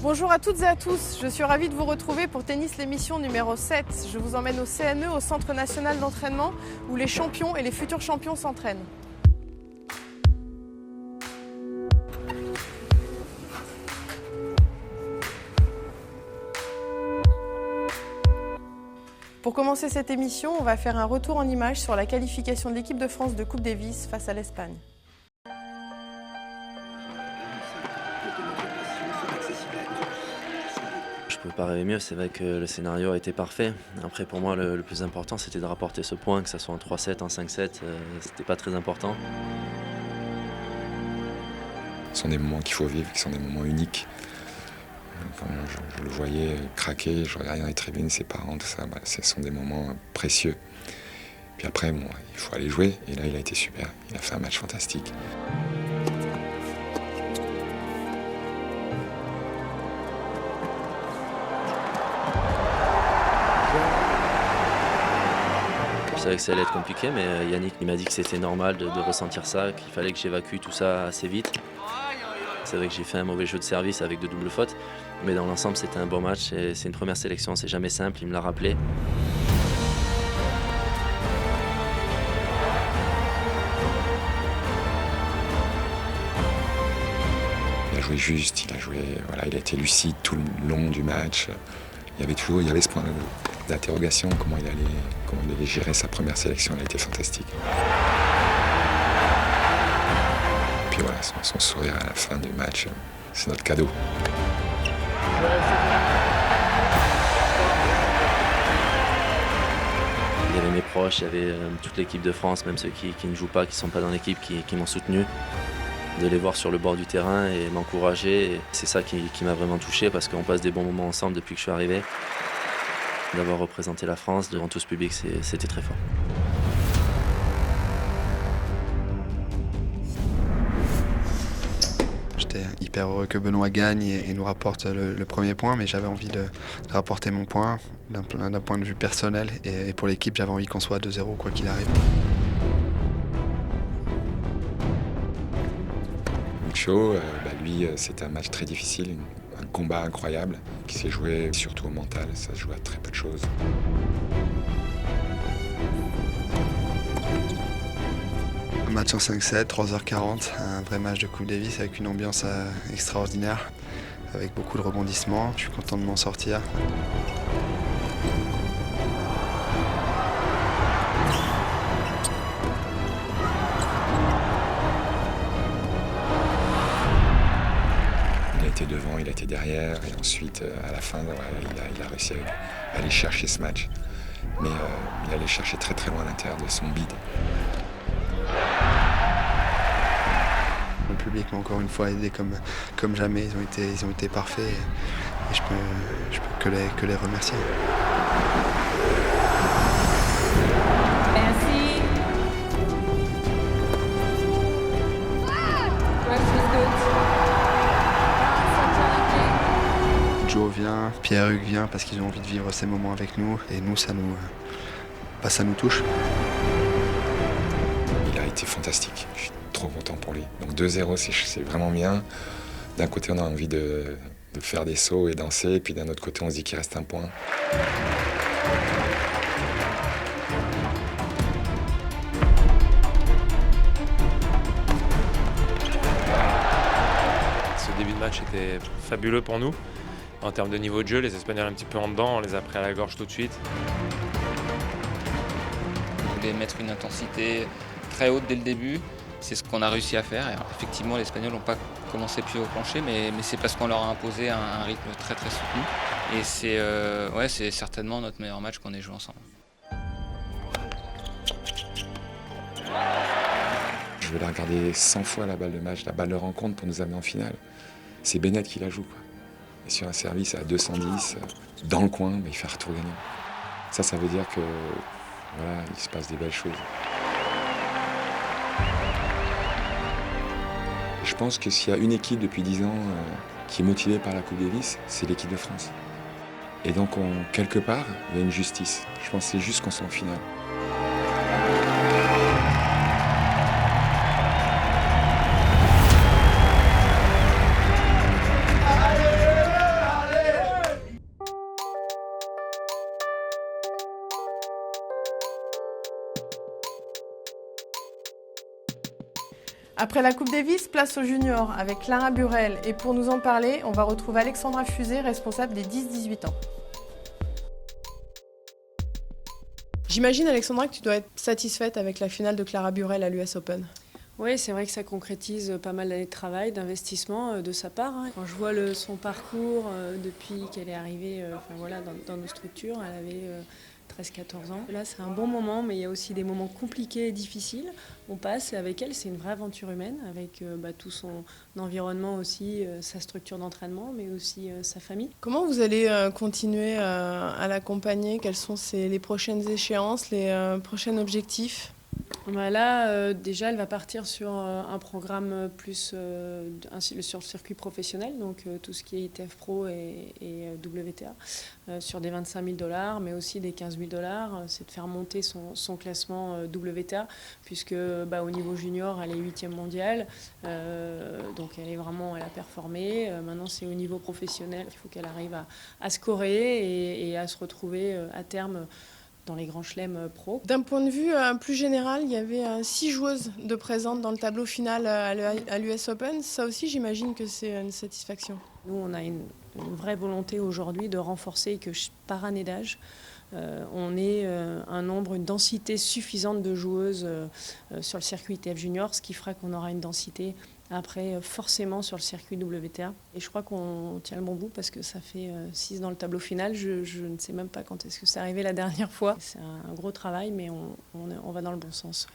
Bonjour à toutes et à tous, je suis ravie de vous retrouver pour Tennis l'émission numéro 7. Je vous emmène au CNE, au Centre National d'Entraînement, où les champions et les futurs champions s'entraînent. Pour commencer cette émission, on va faire un retour en images sur la qualification de l'équipe de France de Coupe Davis face à l'Espagne. Je ne peux pas rêver mieux, c'est vrai que le scénario a été parfait. Après pour moi le plus important c'était de rapporter ce point, que ce soit en 3-7, en 5-7, c'était pas très important. Ce sont des moments qu'il faut vivre, qui sont des moments uniques. Quand je le voyais craquer, je regardais dans les tribunes, ses parents, tout ça, ce sont des moments précieux. Puis après, bon, il faut aller jouer, et là il a été super, il a fait un match fantastique. Je savais que ça allait être compliqué, mais Yannick il m'a dit que c'était normal de ressentir ça, qu'il fallait que j'évacue tout ça assez vite. C'est vrai que j'ai fait un mauvais jeu de service avec de doubles fautes, mais dans l'ensemble c'était un bon match et c'est une première sélection, c'est jamais simple, il me l'a rappelé. Il a joué juste, il a été lucide tout le long du match. Il y avait ce point d'interrogation, comment il allait gérer sa première sélection, il a été fantastique. Puis voilà, son sourire à la fin du match, c'est notre cadeau. Il y avait mes proches, il y avait toute l'équipe de France, même ceux qui ne jouent pas, qui ne sont pas dans l'équipe, qui m'ont soutenu. De les voir sur le bord du terrain et m'encourager, c'est ça qui m'a vraiment touché parce qu'on passe des bons moments ensemble depuis que je suis arrivé. D'avoir représenté la France devant tout ce public, c'était très fort. J'étais hyper heureux que Benoît gagne et nous rapporte le premier point, mais j'avais envie de rapporter mon point d'un point de vue personnel. Et pour l'équipe, j'avais envie qu'on soit à 2-0 quoi qu'il arrive. Micho, lui, c'était un match très difficile, un combat incroyable qui s'est joué surtout au mental, ça se joue à très peu de choses. Un match en 5-7, 3h40, un vrai match de Coupe Davis avec une ambiance extraordinaire, avec beaucoup de rebondissements. Je suis content de m'en sortir. Il a été devant, il a été derrière, et ensuite, à la fin, il a réussi à aller chercher ce match. Mais il allait chercher très très loin à l'intérieur de son bide. Le public m'a encore une fois aidé comme jamais, ils ont été parfaits et je peux que les remercier. Merci. Joe vient, Pierre-Hugues vient parce qu'ils ont envie de vivre ces moments avec nous et nous, ça nous touche. Il a été fantastique, je suis trop content pour lui. Donc 2-0, c'est vraiment bien. D'un côté, on a envie de faire des sauts et danser, et puis d'un autre côté, on se dit qu'il reste un point. Ce début de match était fabuleux pour nous. En termes de niveau de jeu, les Espagnols un petit peu en dedans, on les a pris à la gorge tout de suite. On voulait mettre une intensité très haute dès le début. C'est ce qu'on a réussi à faire. Et alors, effectivement, les Espagnols n'ont pas commencé pied au plancher, mais c'est parce qu'on leur a imposé un rythme très très soutenu. Et c'est certainement notre meilleur match qu'on ait joué ensemble. Je vais la regarder 100 fois la balle de match, la balle de rencontre pour nous amener en finale. C'est Bennett qui la joue, quoi. Et sur un service à 210, dans le coin, il fait un retour gagnant. Ça veut dire que voilà, il se passe des belles choses. Je pense que s'il y a une équipe depuis 10 ans qui est motivée par la Coupe Davis, c'est l'équipe de France. Et donc, quelque part, il y a une justice. Je pense que c'est juste qu'on soit en finale. Après la Coupe Davis, place aux juniors avec Clara Burel. Et pour nous en parler, on va retrouver Alexandra Fusé, responsable des 10-18 ans. J'imagine, Alexandra, que tu dois être satisfaite avec la finale de Clara Burel à l'US Open. Oui, c'est vrai que ça concrétise pas mal d'années de travail, d'investissement de sa part. Quand je vois son parcours depuis qu'elle est arrivée dans nos structures, elle avait 13-14 ans. Là, c'est un bon moment, mais il y a aussi des moments compliqués et difficiles. On passe et avec elle, c'est une vraie aventure humaine, avec tout son environnement aussi, sa structure d'entraînement, mais aussi sa famille. Comment vous allez continuer à l'accompagner? Quelles sont les prochaines échéances, les prochains objectifs? Là, déjà, elle va partir sur un programme plus sur le circuit professionnel, donc tout ce qui est ITF Pro et WTA, sur des 25 000 $, mais aussi des 15 000 $. C'est de faire monter son classement WTA, puisque au niveau junior, elle est 8e mondiale, donc elle a performé. Maintenant, c'est au niveau professionnel qu'il faut qu'elle arrive à scorer et à se retrouver à terme dans les grands chelems pro. D'un point de vue plus général, il y avait 6 joueuses de présentes dans le tableau final à l'US Open. Ça aussi, j'imagine que c'est une satisfaction. Nous, on a une vraie volonté aujourd'hui de renforcer que par année d'âge, on ait une densité suffisante de joueuses sur le circuit ITF Junior, ce qui fera qu'on aura une densité après forcément sur le circuit WTA. Et je crois qu'on tient le bon bout parce que ça fait 6 dans le tableau final. Je ne sais même pas quand est-ce que c'est arrivé la dernière fois. C'est un gros travail, mais on va dans le bon sens.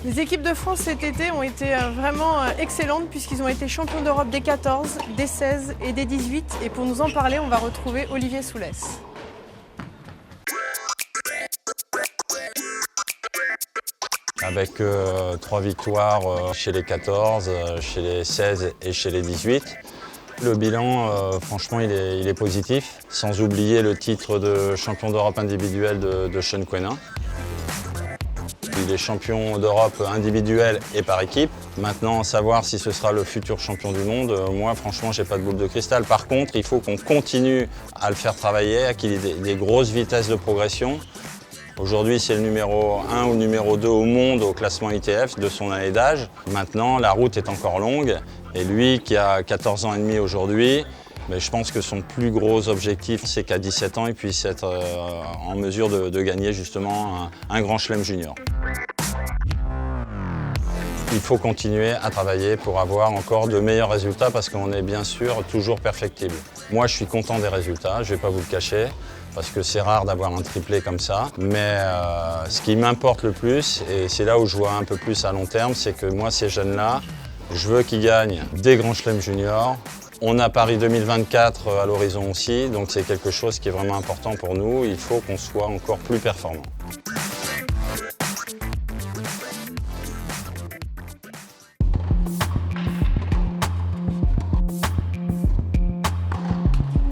Les équipes de France cet été ont été vraiment excellentes puisqu'ils ont été champions d'Europe des 14, des 16 et des 18. Et pour nous en parler, on va retrouver Olivier Soulès. Avec 3 victoires chez les 14, chez les 16 et chez les 18. Le bilan, franchement, il est positif, sans oublier le titre de champion d'Europe individuel de Sean Quenin. Il est champion d'Europe individuel et par équipe. Maintenant, savoir si ce sera le futur champion du monde, moi, franchement, j'ai pas de boule de cristal. Par contre, il faut qu'on continue à le faire travailler, à qu'il ait des grosses vitesses de progression. Aujourd'hui, c'est le numéro 1 ou numéro 2 au monde au classement ITF de son année d'âge. Maintenant, la route est encore longue. Et lui, qui a 14 ans et demi aujourd'hui, mais je pense que son plus gros objectif, c'est qu'à 17 ans, il puisse être en mesure de gagner justement un grand chelem junior. Il faut continuer à travailler pour avoir encore de meilleurs résultats parce qu'on est bien sûr toujours perfectible. Moi, je suis content des résultats, je ne vais pas vous le cacher, parce que c'est rare d'avoir un triplé comme ça. Mais ce qui m'importe le plus, et c'est là où je vois un peu plus à long terme, c'est que moi, ces jeunes-là, je veux qu'ils gagnent des grands chelems juniors. On a Paris 2024 à l'horizon aussi, donc c'est quelque chose qui est vraiment important pour nous. Il faut qu'on soit encore plus performant.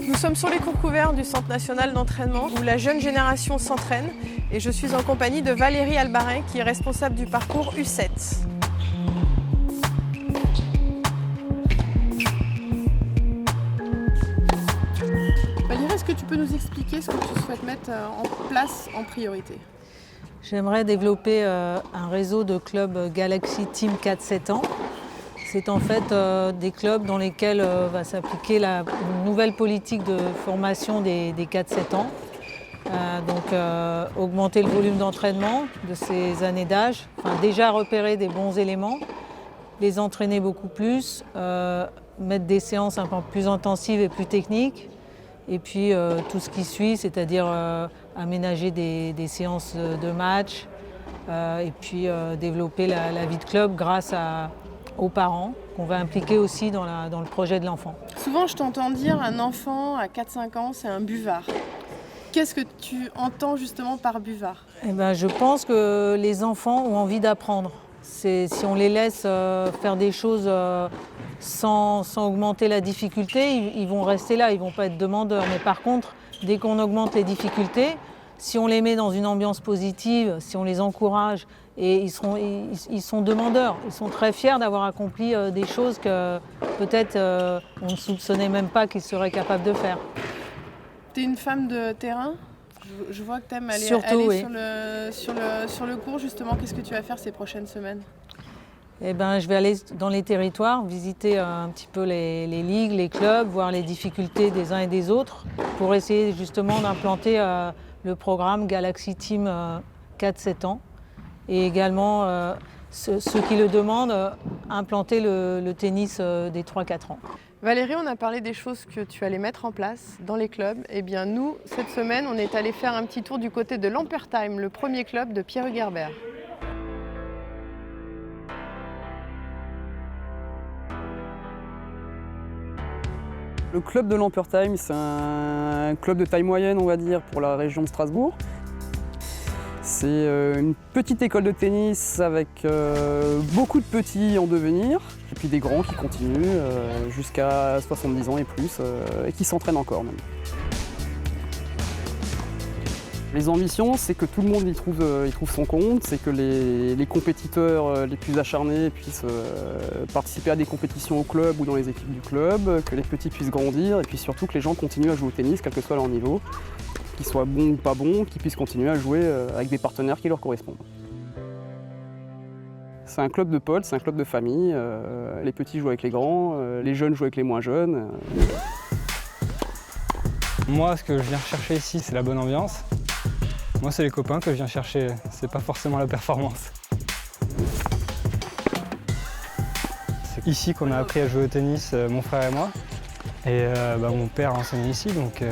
Nous sommes sur les cours couverts du Centre national d'entraînement où la jeune génération s'entraîne et je suis en compagnie de Valérie Albaret qui est responsable du parcours U7. Valérie, est-ce que tu peux nous expliquer ce que tu souhaites mettre en place en priorité? J'aimerais développer un réseau de clubs Galaxy Team 4-7 ans. C'est en fait des clubs dans lesquels va s'appliquer une nouvelle politique de formation des 4-7 ans. Augmenter le volume d'entraînement de ces années d'âge, déjà repérer des bons éléments, les entraîner beaucoup plus, mettre des séances un peu plus intensives et plus techniques, et puis tout ce qui suit, c'est-à-dire aménager des séances de match, et puis développer la vie de club grâce aux parents qu'on va impliquer aussi dans le projet de l'enfant. Souvent, je t'entends dire un enfant à 4-5 ans, c'est un buvard. Qu'est-ce que tu entends justement par buvard ? Eh ben, je pense que les enfants ont envie d'apprendre. Si on les laisse faire des choses sans augmenter la difficulté, ils vont rester là, ils ne vont pas être demandeurs. Mais par contre, dès qu'on augmente les difficultés, si on les met dans une ambiance positive, si on les encourage, et ils sont demandeurs. Ils sont très fiers d'avoir accompli des choses que peut-être on ne soupçonnait même pas qu'ils seraient capables de faire. Tu es une femme de terrain ? Je vois que tu aimes aller oui. sur le cours. Justement, qu'est-ce que tu vas faire ces prochaines semaines ? Eh ben, je vais aller dans les territoires, visiter un petit peu les ligues, les clubs, voir les difficultés des uns et des autres pour essayer justement d'implanter le programme Galaxy Team 4-7 ans et également ceux qui le demandent, implanter le tennis des 3-4 ans. Valérie, on a parlé des choses que tu allais mettre en place dans les clubs. Eh bien nous, cette semaine, on est allé faire un petit tour du côté de l'Ampertheim, le premier club de Pierre Hugerbert. Le club de l'Ampertheim, c'est un club de taille moyenne, on va dire, pour la région de Strasbourg. C'est une petite école de tennis avec beaucoup de petits en devenir, et puis des grands qui continuent jusqu'à 70 ans et plus, et qui s'entraînent encore même. Les ambitions, c'est que tout le monde y trouve son compte, c'est que les compétiteurs les plus acharnés puissent participer à des compétitions au club ou dans les équipes du club, que les petits puissent grandir, et puis surtout que les gens continuent à jouer au tennis, quel que soit leur niveau. Qu'ils soient bons ou pas bons, qu'ils puissent continuer à jouer avec des partenaires qui leur correspondent. C'est un club de potes, c'est un club de famille. Les petits jouent avec les grands, les jeunes jouent avec les moins jeunes. Moi, ce que je viens chercher ici, c'est la bonne ambiance. Moi, c'est les copains que je viens chercher, c'est pas forcément la performance. C'est ici qu'on a appris à jouer au tennis, mon frère et moi. Et mon père enseignait ici, donc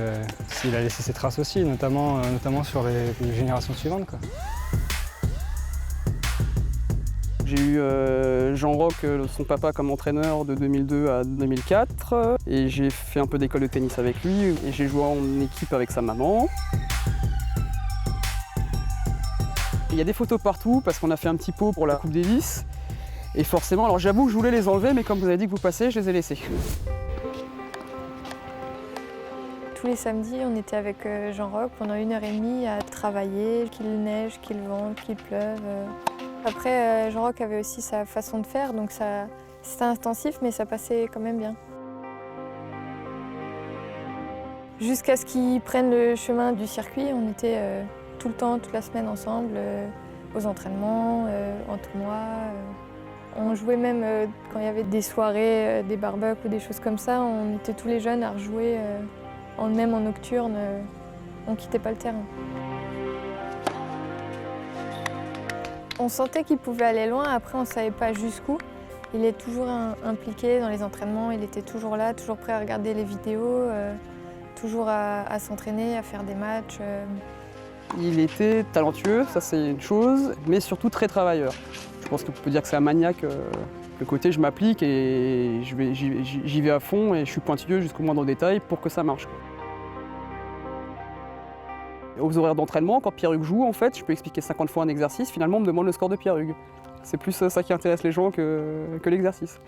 il a laissé ses traces aussi, notamment sur les générations suivantes, quoi. J'ai eu Jean Roch, son papa, comme entraîneur de 2002 à 2004. Et j'ai fait un peu d'école de tennis avec lui et j'ai joué en équipe avec sa maman. Il y a des photos partout parce qu'on a fait un petit pot pour la Coupe Davis. Et forcément, alors j'avoue que je voulais les enlever, mais comme vous avez dit que vous passez, je les ai laissés. Tous les samedis, on était avec Jean Roch pendant 1h30 à travailler, qu'il neige, qu'il vente, qu'il pleuve. Après, Jean Roch avait aussi sa façon de faire, donc c'était intensif, mais ça passait quand même bien. Jusqu'à ce qu'ils prennent le chemin du circuit, on était tout le temps, toute la semaine ensemble, aux entraînements, en tournoi. On jouait même quand il y avait des soirées, des barbecues ou des choses comme ça, on était tous les jeunes à rejouer. Même en nocturne, on ne quittait pas le terrain. On sentait qu'il pouvait aller loin, après on ne savait pas jusqu'où. Il est toujours impliqué dans les entraînements, il était toujours là, toujours prêt à regarder les vidéos, toujours à s'entraîner, à faire des matchs. Il était talentueux, ça c'est une chose, mais surtout très travailleur. Je pense qu'on peut dire que c'est un maniaque. Le côté je m'applique et j'y vais à fond et je suis pointilleux jusqu'au moindre détail pour que ça marche. Aux horaires d'entraînement, quand Pierre Hugues joue, en fait, je peux expliquer 50 fois un exercice, finalement on me demande le score de Pierre Hugues. C'est plus ça qui intéresse les gens que l'exercice.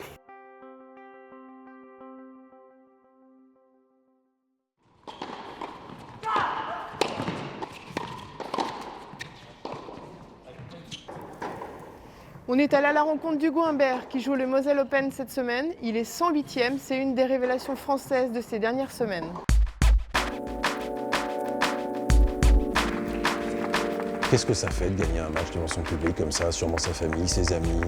On est allé à la rencontre d'Hugo Humbert qui joue le Moselle Open cette semaine. Il est 108e, c'est une des révélations françaises de ces dernières semaines. Qu'est-ce que ça fait de gagner un match devant son public comme ça, sûrement sa famille, ses amis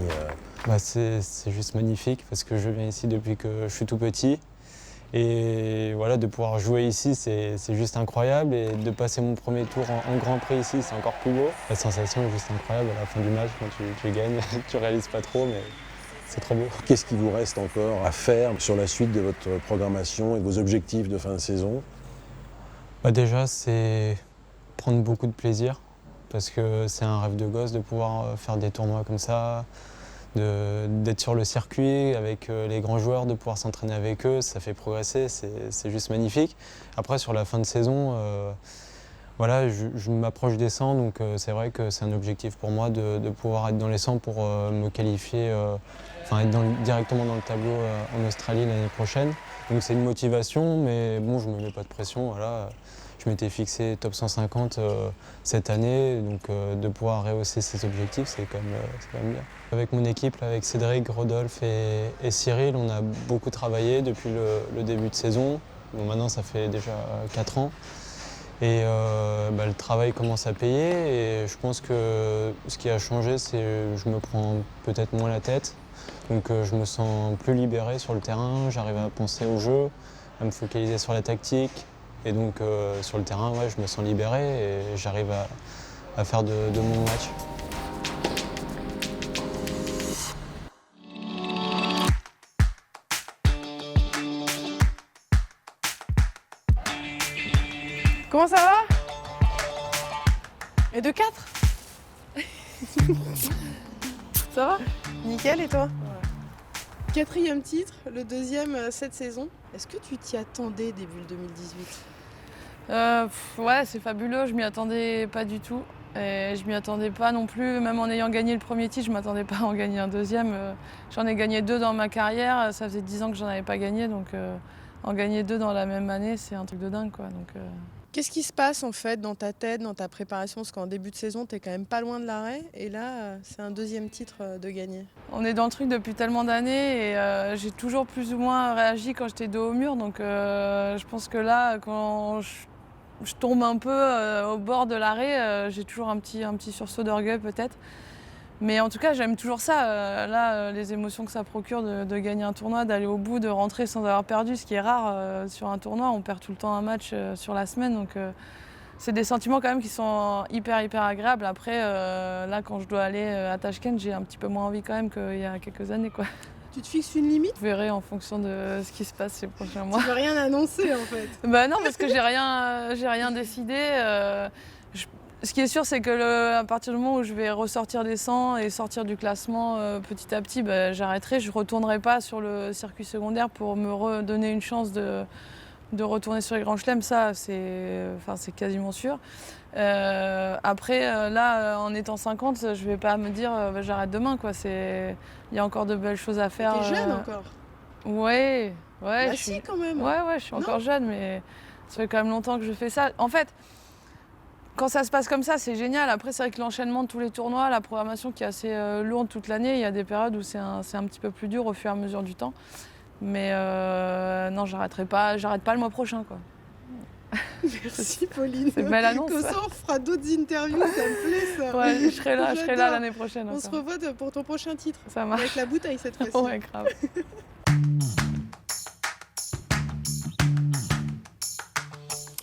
C'est juste magnifique parce que je viens ici depuis que je suis tout petit. Et voilà, de pouvoir jouer ici, c'est juste incroyable. Et de passer mon premier tour en Grand Prix ici, c'est encore plus beau. La sensation est juste incroyable à la fin du match, quand tu gagnes, tu réalises pas trop, mais c'est trop beau. Qu'est-ce qui vous reste encore à faire sur la suite de votre programmation et de vos objectifs de fin de saison? Déjà, c'est prendre beaucoup de plaisir, parce que c'est un rêve de gosse de pouvoir faire des tournois comme ça, d'être sur le circuit avec les grands joueurs, de pouvoir s'entraîner avec eux, ça fait progresser, c'est juste magnifique. Après, sur la fin de saison, voilà, je m'approche des 100, donc c'est vrai que c'est un objectif pour moi de pouvoir être dans les 100 pour me qualifier, être directement dans le tableau en Australie l'année prochaine. Donc c'est une motivation, mais bon, je ne me mets pas de pression. Voilà. Je m'étais fixé top 150 cette année, donc de pouvoir rehausser ces objectifs, c'est quand même bien. Avec mon équipe, avec Cédric, Rodolphe et Cyril, on a beaucoup travaillé depuis le début de saison. Bon, maintenant, ça fait déjà 4 ans. Et le travail commence à payer et je pense que ce qui a changé, c'est que je me prends peut-être moins la tête. Donc je me sens plus libéré sur le terrain, j'arrive à penser au jeu, à me focaliser sur la tactique. Et donc sur le terrain, ouais, je me sens libéré et j'arrive à faire de mon match. Comment ça va? Et de 4? Ça va? Nickel, et toi? Ouais. 4e titre, le 2e cette saison. Est-ce que tu t'y attendais début 2018? Ouais, c'est fabuleux, je m'y attendais pas du tout. Et je m'y attendais pas non plus, même en ayant gagné le premier titre, je m'attendais pas à en gagner un deuxième. J'en ai gagné 2 dans ma carrière, ça faisait 10 ans que j'en avais pas gagné, donc en gagner 2 dans la même année, c'est un truc de dingue, quoi. Donc, Qu'est-ce qui se passe en fait dans ta tête, dans ta préparation? Parce qu'en début de saison, tu es quand même pas loin de l'arrêt et là, c'est un 2e titre de gagner. On est dans le truc depuis tellement d'années et j'ai toujours plus ou moins réagi quand j'étais dos au mur. Donc je pense que là, quand je tombe un peu au bord de l'arrêt, j'ai toujours un petit sursaut d'orgueil peut-être. Mais en tout cas, j'aime toujours ça. Là, les émotions que ça procure de gagner un tournoi, d'aller au bout, de rentrer sans avoir perdu, ce qui est rare sur un tournoi. On perd tout le temps un match sur la semaine. Donc, c'est des sentiments quand même qui sont hyper agréables. Après, là, quand je dois aller à Tashkent, j'ai un petit peu moins envie quand même qu'il y a quelques années, quoi. Tu te fixes une limite? Vous verrez en fonction de ce qui se passe ces prochains mois. Tu veux rien annoncer, en fait? Bah non, parce que j'ai rien décidé. Ce qui est sûr, c'est que à partir du moment où je vais ressortir des 100 et sortir du classement petit à petit, j'arrêterai. Je ne retournerai pas sur le circuit secondaire pour me redonner une chance de retourner sur les grands chelems. Ça, c'est quasiment sûr. Après, là, en étant 50, je ne vais pas me dire j'arrête demain, quoi. Il y a encore de belles choses à faire. T'es jeune encore? Ouais. Bah si, quand même. Ouais, je suis encore jeune, mais ça fait quand même longtemps que je fais ça. En fait, quand ça se passe comme ça, c'est génial. Après, c'est vrai que l'enchaînement de tous les tournois, la programmation qui est assez lourde toute l'année, il y a des périodes où c'est un petit peu plus dur au fur et à mesure du temps. Mais non, j'arrête pas le mois prochain, quoi. Merci Pauline. C'est une belle annonce. Comme ça, on fera d'autres interviews, ça me plaît ça. Ouais, je serai là l'année prochaine. On se revoit pour ton prochain titre. Ça marche. Avec la bouteille cette fois-ci. Ouais, grave.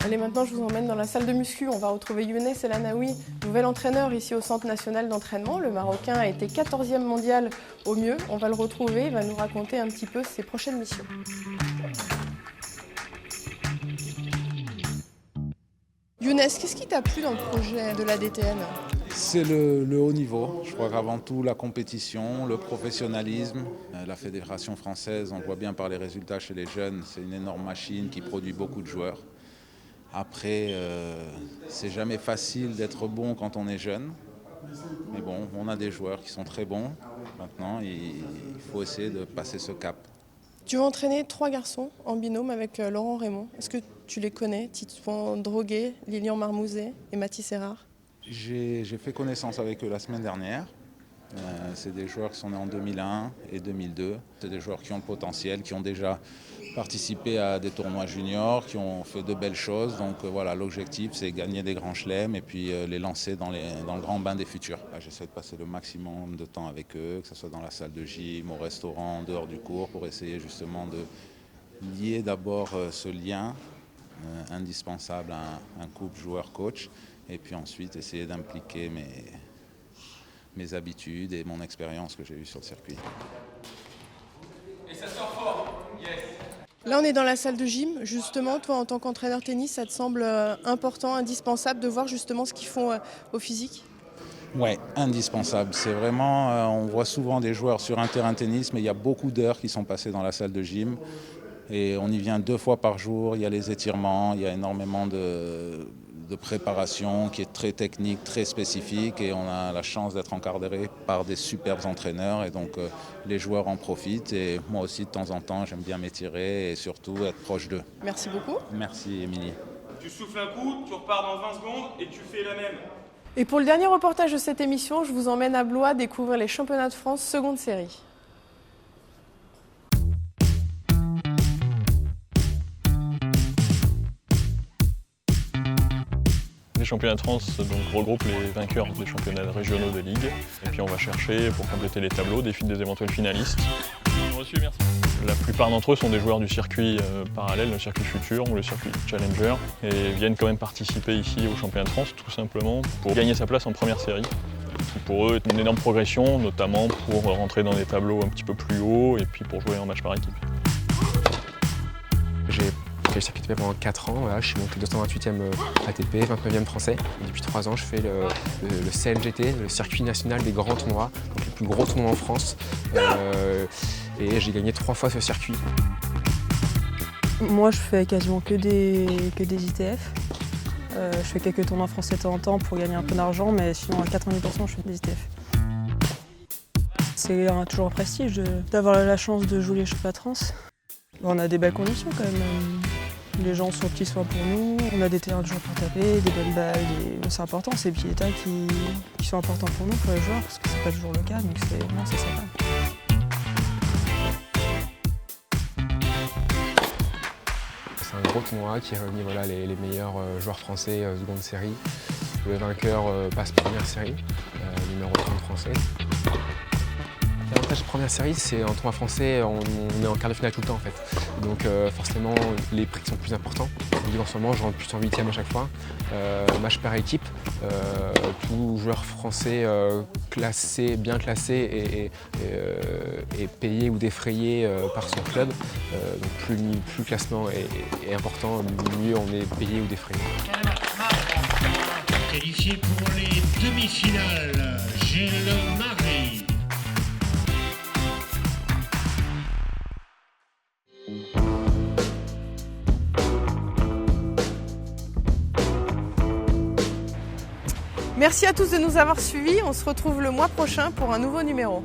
Allez, maintenant je vous emmène dans la salle de muscu. On va retrouver Younes El Anaoui, nouvel entraîneur ici au Centre national d'entraînement. Le Marocain a été 14e mondial au mieux. On va le retrouver, il va nous raconter un petit peu ses prochaines missions. Younes, qu'est-ce qui t'a plu dans le projet de la DTN? C'est le haut niveau. Je crois qu'avant tout, la compétition, le professionnalisme. La fédération française, on le voit bien par les résultats chez les jeunes, c'est une énorme machine qui produit beaucoup de joueurs. Après, c'est jamais facile d'être bon quand on est jeune. Mais bon, on a des joueurs qui sont très bons. Maintenant, il faut essayer de passer ce cap. Tu vas entraîner 3 garçons en binôme avec Laurent Raymond. Est-ce que tu les connais? Titouan Droguet, Lilian Marmouzet et Mathis Erard? J'ai fait connaissance avec eux la semaine dernière. C'est des joueurs qui sont nés en 2001 et 2002. C'est des joueurs qui ont le potentiel, qui ont déjà participé à des tournois juniors, qui ont fait de belles choses. Donc voilà, l'objectif, c'est gagner des grands chelems et puis les lancer dans le grand bain des futurs. J'essaie de passer le maximum de temps avec eux, que ce soit dans la salle de gym, au restaurant, en dehors du cours, pour essayer justement de lier d'abord ce lien indispensable à un couple joueur-coach et puis ensuite essayer d'impliquer mes habitudes et mon expérience que j'ai eue sur le circuit. Et ça sort fort, yes. Là, on est dans la salle de gym. Justement, toi, en tant qu'entraîneur tennis, ça te semble important, indispensable de voir justement ce qu'ils font au physique? Ouais, indispensable. C'est vraiment, on voit souvent des joueurs sur un terrain de tennis, mais il y a beaucoup d'heures qui sont passées dans la salle de gym. Et on y vient 2 fois par jour, il y a les étirements, il y a énormément de préparation qui est très technique, très spécifique. Et on a la chance d'être encadré par des superbes entraîneurs. Et donc les joueurs en profitent. Et moi aussi, de temps en temps, j'aime bien m'étirer et surtout être proche d'eux. Merci beaucoup. Merci, Émilie. Tu souffles un coup, tu repars dans 20 secondes et tu fais la même. Et pour le dernier reportage de cette émission, je vous emmène à Blois découvrir les championnats de France seconde série. Les championnats de France donc, regroupent les vainqueurs des championnats régionaux de ligue. Et puis on va chercher, pour compléter les tableaux, des éventuels finalistes. Reçu, merci. La plupart d'entre eux sont des joueurs du circuit parallèle, le circuit futur ou le circuit challenger, et viennent quand même participer ici au championnat de France, tout simplement pour gagner sa place en première série. Qui pour eux est une énorme progression, notamment pour rentrer dans des tableaux un petit peu plus hauts et puis pour jouer en match par équipe. J'ai fait le circuit ATP pendant 4 ans, voilà, je suis monté 228e ATP, 29e français. Et depuis 3 ans, je fais le CNGT, le circuit national des grands tournois, donc les plus gros tournois en France. Et j'ai gagné 3 fois ce circuit. Moi, je fais quasiment que des ITF. Je fais quelques tournois français de temps en temps pour gagner un peu d'argent, mais sinon à 90% je fais des ITF. C'est toujours un prestige d'avoir la chance de jouer les championnats de France. On a des belles conditions quand même. Les gens sont petits soins pour nous, on a des terrains de jeu pour taper, des belles balles, c'est important, c'est les petits détails qui sont importants pour nous, pour les joueurs, parce que c'est pas toujours le cas, donc c'est sympa. C'est un gros tournoi qui réunit voilà, les meilleurs joueurs français seconde série. Le vainqueur passe première série, numéro 30 français. L'avantage de première série, c'est en tournoi français, on est en quart de finale tout le temps en fait. Donc forcément, les prix sont plus importants. En ce moment, je rentre plus en 8e à chaque fois. Match par équipe, tout joueur français bien classé et payé ou défrayé par son club. Donc plus le classement est important, mieux on est payé ou défrayé. Qualifié pour les demi-finales, Gilles Marie. Merci à tous de nous avoir suivis. On se retrouve le mois prochain pour un nouveau numéro.